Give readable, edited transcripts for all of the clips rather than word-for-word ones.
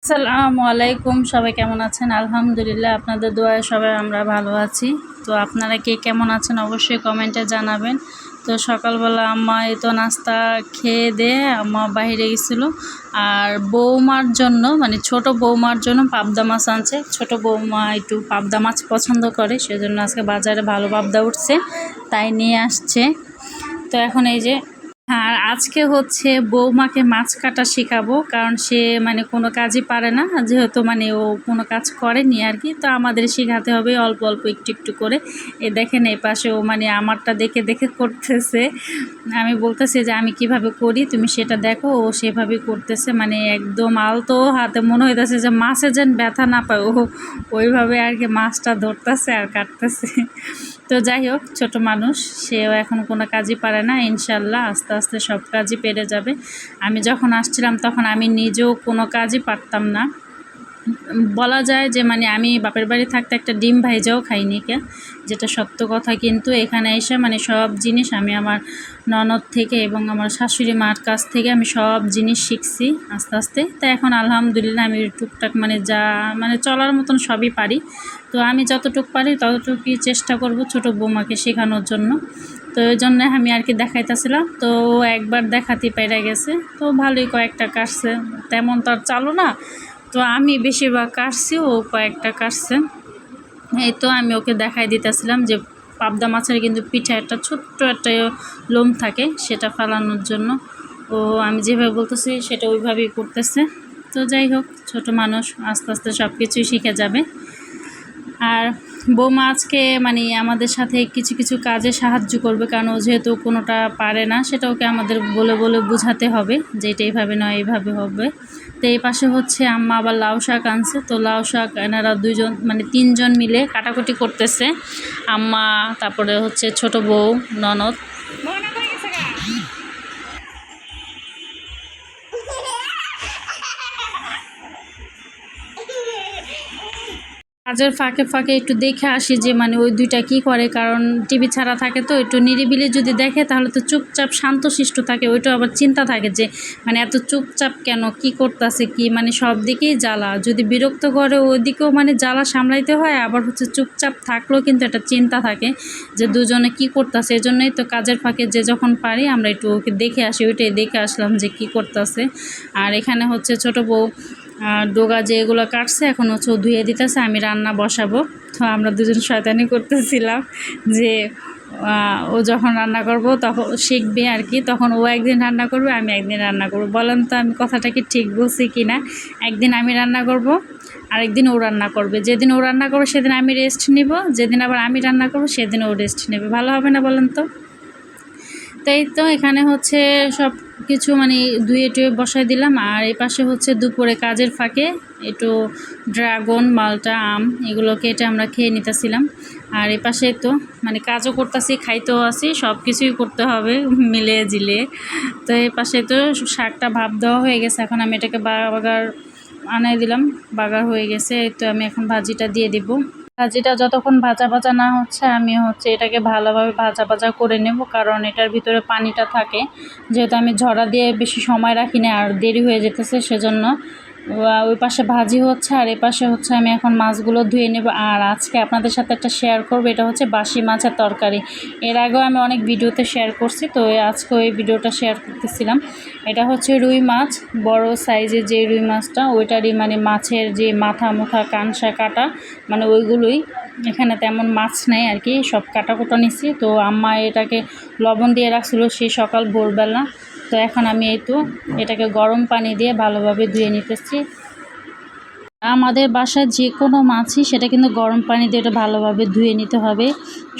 আসসালামু আলাইকুম, সবাই কেমন আছেন? আলহামদুলিল্লাহ, আপনাদের দোয়ায় সবাই আমরা ভালো আছি। তো আপনারা কে কেমন আছেন অবশ্যই কমেন্টে জানাবেন। তো সকালবেলা আম্মা এই তো নাস্তা খেয়ে দিয়ে আম্মা বাইরে গেছিলো, আর বৌমার জন্য মানে ছোট বৌমার জন্য পাবদা মাছ আনছে। ছোট বৌমা একটু পাবদা মাছ পছন্দ করে, সেজন্য আজকে বাজারে ভালো পাবদা উঠছে, তাই নিয়ে আসছে। তো এখন এই যে আর আজকে হচ্ছে বৌমাকে মাছ কাটা শেখাবো, কারণ সে মানে কোনো কাজই পারে না, যেহেতু মানে ও কোনো কাজ করেনি আর কি। তো আমাদের শেখাতে হবে অল্প অল্প একটু একটু করে। এ দেখেন এই পাশে ও মানে আমারটা দেখে দেখে করতেছে। আমি বলতেছি যে আমি কিভাবে করি তুমি সেটা দেখো, ও সেভাবেই করতেছে, মানে একদম আলতো হাতে, মনে হইতেছে যে মাছে যেন ব্যথা না পায় ও ওইভাবে আর কি মাছটা ধরতেছে আর কাটতেছে। তো যাই হোক, ছোট মানুষ, সেও এখন কোনো কাজই পারে না, ইনশাল্লাহ আস্তে আস্তে সব কাজই পেরে যাবে। আমি যখন আসছিলাম তখন আমি নিজেও কোনো কাজই পারতাম না, বলা যায় যে মানে আমি বাপের বাড়ি থাকতে একটা ডিম ভাইজাও খাইনি, যেটা সত্য কথা। কিন্তু এখানে এসে মানে সব জিনিস আমি আমার ননদ থেকে এবং আমার শাশুড়ি মার কাছ থেকে আমি সব জিনিস শিখছি আস্তে আস্তে। তো এখন আলহামদুলিল্লাহ আমি টুকটাক মানে যা মানে চলার মতন সবই পারি। তো আমি যতটুকু পারি ততটুকুই চেষ্টা করব ছোটো বৌমাকে শেখানোর জন্য। তো ওই জন্য আমি আর কি দেখাইতেছিলাম, তো একবার দেখাতে পেরে গেছে, তো ভালোই কয়েকটা কাটছে, তেমন তার চালু না। তো আমি বেশিরভাগ কাটছি, ও কয়েকটা কাটছে। এই তো আমি ওকে দেখাই দিতেছিলাম যে পাবদা মাছের কিন্তু পিঠে একটা ছোট্ট একটা লোম থাকে, সেটা ফালানোর জন্য ও আমি যেভাবে বলতেছি সেটা ওইভাবেই করতেছে। তো যাই হোক, ছোট মানুষ আস্তে আস্তে সব কিছুই শিখে যাবে। আর বৌমা আজকে মানে আমাদের সাথে কিছু কিছু কাজে সাহায্য করবে, কারণ ও যেহেতু কোনোটা পারে না, সেটা ওকে আমাদের বলে বলে বোঝাতে হবে যে এটা এইভাবে নয় এইভাবে হবে। তো এই পাশে হচ্ছে আম্মা আবার লাউ শাক আনছে, তো লাউ শাক এনারা দুইজন মানে তিনজন মিলে কাটাকুটি করতেছে। আম্মা, তারপরে হচ্ছে ছোট বউ, ননদ। কাজের ফাঁকে ফাঁকে একটু দেখে আসি যে মানে ওই দুইটা কি করে, কারণ টিভি ছাড়া থাকে, তো একটু নিরিবিলি যদি দেখে তাহলে তো চুপচাপ শান্তশিষ্ট থাকে, ওইটা আবার চিন্তা থাকে যে মানে এত চুপচাপ কেন, কি করতেছে কি, মানে সব দিকেই জ্বালা, যদি বিরক্ত করে ওইদিকেও মানে জ্বালা সামলাইতে হয়, আবার হচ্ছে চুপচাপ থাকলেও কিন্তু একটা চিন্তা থাকে যে দুজনে কি করতেছে। এই জন্যই তো কাজের ফাঁকে যে যখন পারি আমরা একটু ওকে দেখে আসি, ওইটাই দেখে আসলাম যে কি করতেছে। আর এখানে হচ্ছে ছোট বউ ডোগা যেগুলো কাটছে এখন হচ্ছে ও ধুয়ে দিতেছে, আমি রান্না বসাবো। তো আমরা দুজন শয়তানি করতেছিলাম যে ও যখন রান্না করব তখন শিখবে আর কি, তখন ও একদিন রান্না করবে, আমি একদিন রান্না করব। বলেন তো আমি কথাটা কি ঠিক বলছি কি না? একদিন আমি রান্না করব, আরেকদিন ও রান্না করবে। যেদিন ও রান্না করবে সেদিন আমি রেস্ট নিব, যেদিন আবার আমি রান্না করব সেদিন ও রেস্ট নেবে। ভালো হবে না বলেন তো? তাই তো এখানে হচ্ছে সব কিছু মানে ধুয়ে টুয়ে বসাই দিলাম। আর এই পাশে হচ্ছে দুপুরে কাজের ফাঁকে একটু ড্রাগন, মালটা, আম এগুলো কেটে আমরা খেয়ে নিতেছিলাম। আর এই পাশে তো মানে কাজও করতেছি, খাইতেও আছি, সব কিছুই করতে হবে মিলে জিলে। তো এই পাশে তো শাকটা ভাপ দেওয়া হয়ে গেছে, এখন আমি এটাকে বাগার আনাই দিলাম, বাগার হয়ে গেছে। এই তো আমি এখন ভাজিটা দিয়ে দিব। ভাজিটা যতক্ষণ ভাজা ভাজা না হচ্ছে আমি হচ্ছে এটাকে ভালোভাবে ভাজা ভাজা করে নেব, কারণ এটার ভিতরে পানিটা থাকে, যেহেতু আমি ঝরা দিয়ে বেশি সময় রাখি না আর দেরি হয়ে যেতেছে, সেজন্য ওই পাশে ভাজি হচ্ছে আর এ পাশে হচ্ছে আমি এখন মাছগুলো ধুয়ে নেব। আর আজকে আপনাদের সাথে একটা শেয়ার করব, এটা হচ্ছে বাসি মাছের তরকারি। এর আগেও আমি অনেক ভিডিওতে শেয়ার করছি, তো আজকে ওই ভিডিওটা শেয়ার করতেছিলাম। এটা হচ্ছে রুই মাছ, বড় সাইজের যে রুই মাছটা, ওইটারই মানে মাছের যে মাথা মুখা কানসা কাটা, মানে ওইগুলোই। এখানে তেমন মাছ নেই আর কি, সব কাটা কুটা নিছি। তো আম্মা এটাকে লবণ দিয়ে রাখছিল সেই সকাল ভোরবেলা। তো এখন আমি এই তো এটাকে গরম পানি দিয়ে ভালোভাবে ধুয়ে নিতেছি। আমাদের বাসায় যে কোনো মাছই সেটা কিন্তু গরম পানি দিয়ে এটা ভালোভাবে ধুয়ে নিতে হবে,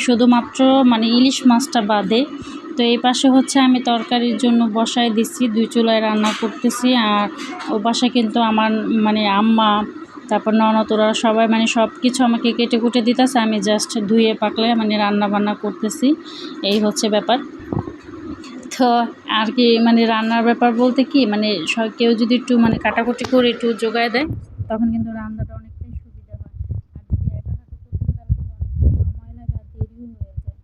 শুধুমাত্র মানে ইলিশ মাছটা বাদে। তো এই পাশে হচ্ছে আমি তরকারির জন্য বসায় দিচ্ছি, 2 চুলায় রান্না করতেছি। আর ও পাশে কিন্তু আমার মানে আম্মা, তারপর ননদ, ওরা সবাই মানে সব কিছু আমাকে কেটে কুটে দিতেছে, আমি জাস্ট ধুয়ে পাকলে মানে রান্না বান্না করতেছি। এই হচ্ছে ব্যাপার। তো আর কি মানে রান্নার ব্যাপার বলতে কি মানে কেউ যদি একটু মানে কাটাকুটি করে একটু জোগায় দেয়, তখন কিন্তু রান্নাটা অনেকটাই সুবিধা হয়। আর যদি একা হাতে করতে হয় তাহলে কিন্তু অনেকটা সময় লাগে আর দেরিও হয়ে যায়।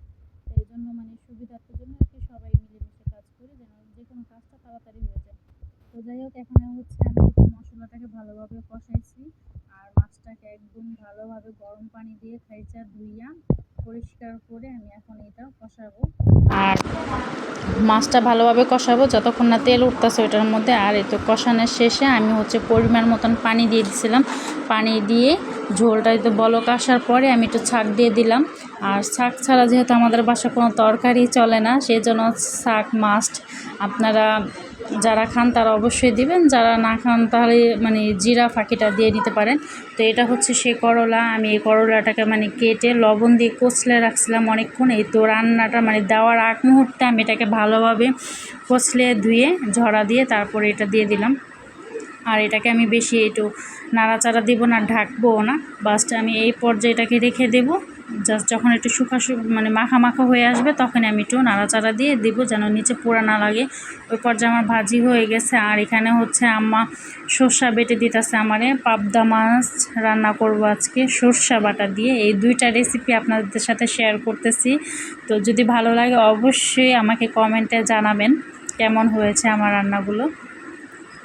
তো এই জন্য মানে সুবিধার্থের জন্য আর কি সবাই মিলেমিশে কাজ করি, যেন যে কোনো কাজটা তাড়াতাড়ি হয়ে যায়। তো যাই হোক, এখন হচ্ছে আমি একটু মশলা মশলাটাকে ভালোভাবে কষাইছি আর মাছটাকে একদম ভালোভাবে গরম পানি দিয়ে খাইচা ধুইয়া পরিষ্কার করে আমি এখন এটা কষাবো। আর মাছটা ভালোভাবে কষাবো যতক্ষণ না তেল উঠতেছে ওইটার মধ্যে। আর এই তো কষানোর শেষে আমি পরিমাণ মতন পানি দিয়ে দিয়েছিলাম। পানি দিয়ে ঝোলটা একটু বলক আসার পরে আমি একটু ছাঁক দিয়ে দিলাম। আর শাক ছাড়া যেহেতু আমাদের বাসায় কোনো তরকারি চলে না, সেই জন্য শাক মাস্ট। আপনারা যারা খান তারা অবশ্যই দিবেন, যারা না খান তাহলে জিরা ফাঁকিটা দিয়ে নিতে পারেন। তো এটা সেই করলা। আমি এই করলাটাকে কেটে লবণ দিয়ে কচলে রাখছিলাম অনেকক্ষণ। এই তো রান্নাটা দেওয়ার আগ মুহূর্তে আমি এটাকে ভালোভাবে কচলে ধুয়ে ঝরা দিয়ে তারপরে এটা দিয়ে দিলাম। আর এটাকে আমি বেশি একটু নাড়াচাড়া দিব না, ঢাকবো না। বাস্ট আমি এই পর্যায়ে এটাকে রেখে দেবো। জাস্ট যখন একটু মাখা মাখা হয়ে আসবে তখন আমি একটু নাড়াচাড়া দিয়ে দিব যেন নিচে পোড়া না লাগে। ওই পর্যায়ে আমার ভাজি হয়ে গেছে। আর এখানে আম্মা সর্ষা বেটে দিতেছে আমারে। পাবদা মাছ রান্না করব আজকে সর্ষা বাটা দিয়ে। এই দুইটা রেসিপি আপনাদের সাথে শেয়ার করতেছি। তো যদি ভালো লাগে অবশ্যই আমাকে কমেন্টে জানাবেন কেমন হয়েছে আমার রান্নাগুলো।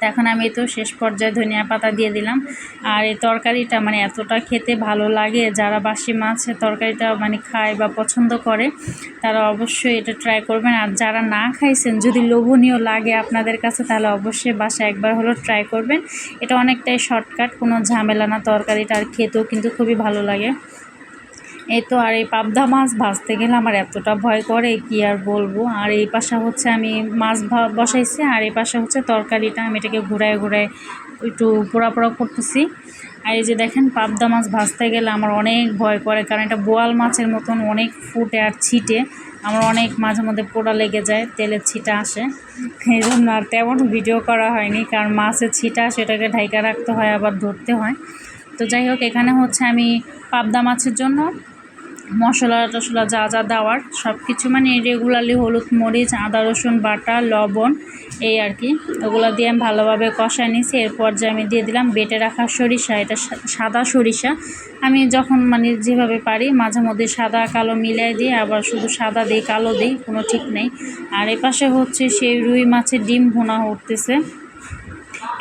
এখন আমি তো শেষ পর্যায়ে ধনিয়া পাতা দিয়ে দিলাম। আর এই তরকারিটা এতটা খেতে ভালো লাগে, যারা বাসি মাছের তরকারিটা খায় বা পছন্দ করে তারা অবশ্যই এটা ট্রাই করবেন। আর যারা না খাইছেন, যদি লোভনীয় লাগে আপনাদের কাছে, তাহলে অবশ্যই বাসায় একবার হলো ট্রাই করবেন। এটা অনেকটাই শর্টকাট, কোনো ঝামেলা না তরকারিটা, আর খেতেও কিন্তু খুবই ভালো লাগে। এই তো। আর এই পাবদা মাছ ভাজতে গেলে আমার এতটা ভয় করে কি আর বলবো। আর এই পাশে আমি মাছ বসাইছি, আর এই পাশে তরকারিটা আমি এটাকে ঘুরায় ঘুরায় একটু পোড়া পোড়া করতেছি। আর এই যে দেখেন, পাবদা মাছ ভাজতে গেলে আমার অনেক ভয় করে, কারণ এটা বোয়াল মাছের মতন অনেক ফুটে আর ছিটে। আমার অনেক মাঝে মধ্যে পোড়া লেগে যায়, তেলের ছিটা আসে। এই জন্য আর তেমন ভিডিও করা হয়নি, কারণ মাছের ছিটা সেটাকে ঢাইকা রাখতে হয়, আবার ধরতে হয়। তো যাই হোক, এখানে আমি পাবদা মাছের জন্য মশলা টশলা যা যা দেওয়ার সব কিছু রেগুলারলি হলুদ মরিচ আদা রসুন বাটা লবণ এই আর কি, ওগুলো দিয়ে আমি ভালোভাবে কষায় নিয়েছি। এরপর যে আমি দিয়ে দিলাম বেটে রাখা সরিষা। এটা সাদা সরিষা। আমি যখন যেভাবে পারি মাঝে মধ্যে সাদা কালো মিলাই দিই, আবার শুধু সাদা দিই কালো দিই, কোনো ঠিক নেই। আর এপাশে সেই রুই মাছের ডিম ভুনা উঠতেছে।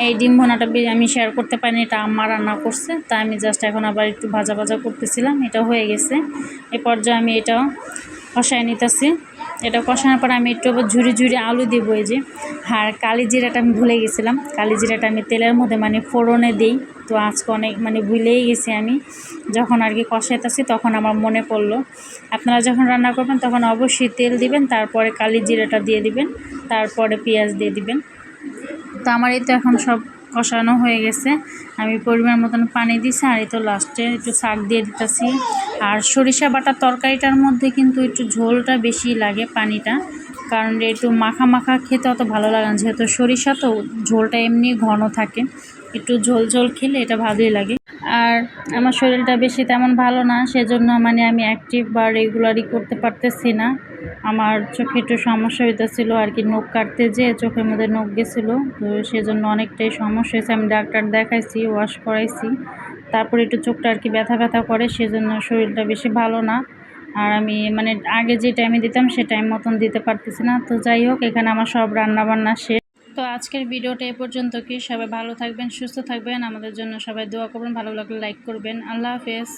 এই ডিম ভুনাটা আমি শেয়ার করতে পারিনি, এটা আম্মা রান্না করছে। তা আমি জাস্ট এখন আবার একটু ভাজা ভাজা করতেছিলাম। এটা হয়ে গেছে। এই পর্যায়ে আমি এটাও কষায় নিতেছি। এটা কষানোর পর আমি একটু আবার ঝুরি ঝুরি আলু দিব। এই যে, আর কালি জিরাটা আমি ভুলে গেছিলাম। কালি জিরাটা আমি তেলের মধ্যে ফোড়নে দিই। তো আজকে অনেক ভুলেই গেছি আমি, যখন আর কি কষাইতেছি তখন আমার মনে পড়লো। আপনারা যখন রান্না করবেন তখন অবশ্যই তেল দিবেন, তারপরে কালি জিরাটা দিয়ে দিবেন, তারপরে পেঁয়াজ দিয়ে দিবেন। তো আমার এই তো এখন সব কষানো হয়ে গেছে। আমি পরিমাণ মতন পানি দিছি। আর এই তো লাস্টে একটু শাক দিয়ে দিতেছি। আর সরিষা বাটা তরকারিটার মধ্যে কিন্তু একটু ঝোলটা বেশি লাগে, পানিটা, কারণ একটু মাখা মাখা খেতে অত ভালো লাগে না, যেহেতু সরিষা তো ঝোলটা এমনি ঘন থাকে। একটু ঝোল ঝোল খেলে এটা ভালোই লাগে। আর আমার শরীরটা বেশি তেমন ভালো না, সেজন্য আমি অ্যাক্টিভ বা রেগুলারই করতে পারতেছি না। আমার চোখে একটু সমস্যা হইতেছিল আর কি, নখ কাটতে যেয়ে চোখের মধ্যে নখ গেছিলো। তো সেজন্য অনেকটাই সমস্যা হয়েছে। আমি ডাক্তার দেখাইছি, ওয়াশ করাইছি, তারপরে একটু চোখটা আর কি ব্যথা ব্যথা করে, সেজন্য শরীরটা বেশি ভালো না। আর আমি আগে যে টাইমে দিতাম সে টাইম মতন দিতে পারতেছি না। তো যাই হোক, এখানে আমার সব রান্নাবান্না শেষ। তো আজকের ভিডিওটা এ পর্যন্ত। কি সবাই ভালো থাকবেন, সুস্থ থাকবেন, আমাদের জন্য সবাই দোয়া করবেন, ভালো লাগলে লাইক করবেন। আল্লাহ হাফেজ।